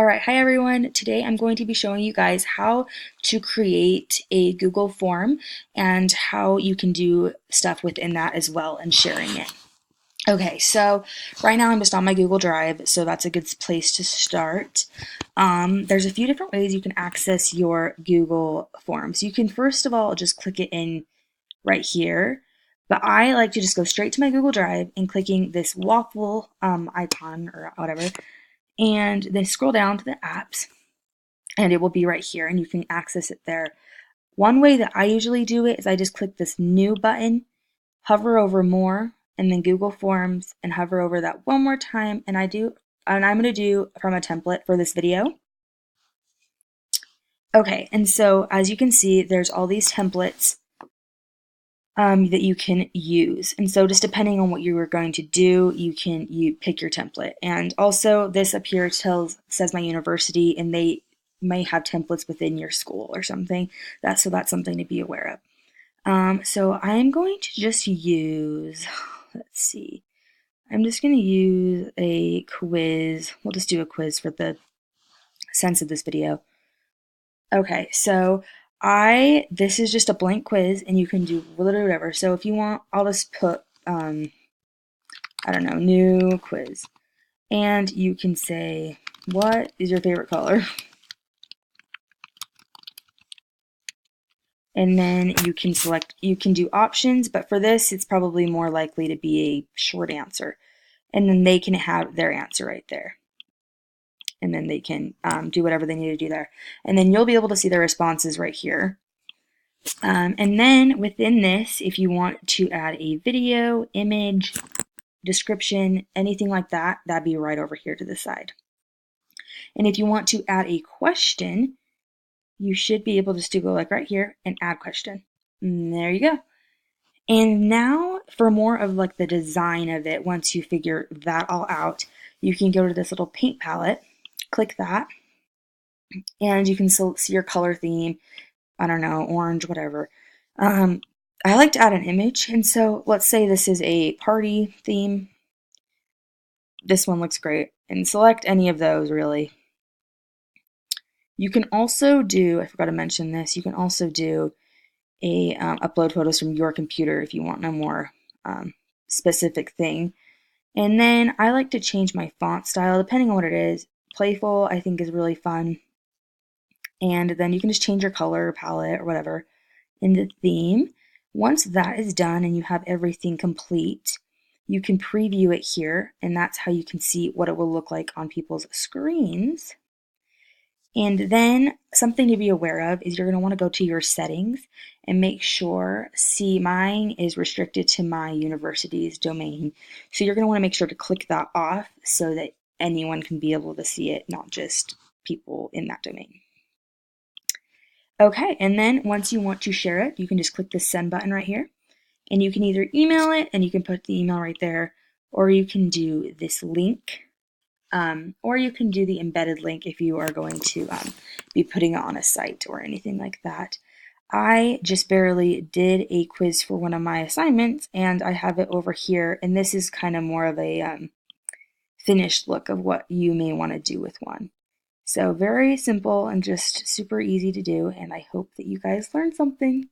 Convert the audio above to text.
Alright, hi everyone. Today I'm going to be showing you guys how to create a Google form and how you can do stuff within that as well and sharing it. Okay, so right now I'm just on my Google Drive, so that's a good place to start. There's a few different ways you can access your Google Forms. You can first of all just click it in right here, but I like to just go straight to my Google Drive and clicking this waffle icon or whatever, and then scroll down to the apps and it will be right here and you can access it there. One way that I usually do it is I just click this new button, hover over more, and then Google Forms and hover over that one more time and I'm going to do from a template for this video. Okay, and so as you can see, there's all these templates that you can use. And so just depending on what you are going to do, you pick your template. And also this up here says my university, and they may have templates within your school or something. So that's something to be aware of. So I'm going to just use, let's see, I'm just going to use a quiz. We'll just do a quiz for the sense of this video. Okay, so this is just a blank quiz and you can do literally whatever. So if you want, I'll just put, I don't know, new quiz. And you can say, what is your favorite color? And then you can you can do options, but for this, it's probably more likely to be a short answer. And then they can have their answer right there. And then they can do whatever they need to do there. And then you'll be able to see their responses right here. And then within this, if you want to add a video, image, description, anything like that, that'd be right over here to the side. And if you want to add a question, you should be able just to go like right here and add question. And there you go. And now for more of like the design of it, once you figure that all out, you can go to this little paint palette, click that, and you can see your color theme. I don't know, orange, whatever. I like to add an image, and so let's say this is a party theme. This one looks great, and select any of those really. You can also do, I forgot to mention this, you can also do a upload photos from your computer if you want a more specific thing. And then I like to change my font style depending on what it is. Playful I think is really fun. And then you can just change your color palette or whatever in the theme. Once that is done and you have everything complete, you can preview it here, and that's how you can see what it will look like on people's screens. And then something to be aware of is you're going to want to go to your settings and make sure, see, mine is restricted to my university's domain. So you're going to want to make sure to click that off so that anyone can be able to see it, not just people in that domain. Okay, and then once you want to share it, you can just click the send button right here. And you can either email it and you can put the email right there, or you can do this link, or you can do the embedded link if you are going to be putting it on a site or anything like that. I just barely did a quiz for one of my assignments and I have it over here, and this is kind of more of a finished look of what you may want to do with one. So very simple and just super easy to do, and I hope that you guys learned something.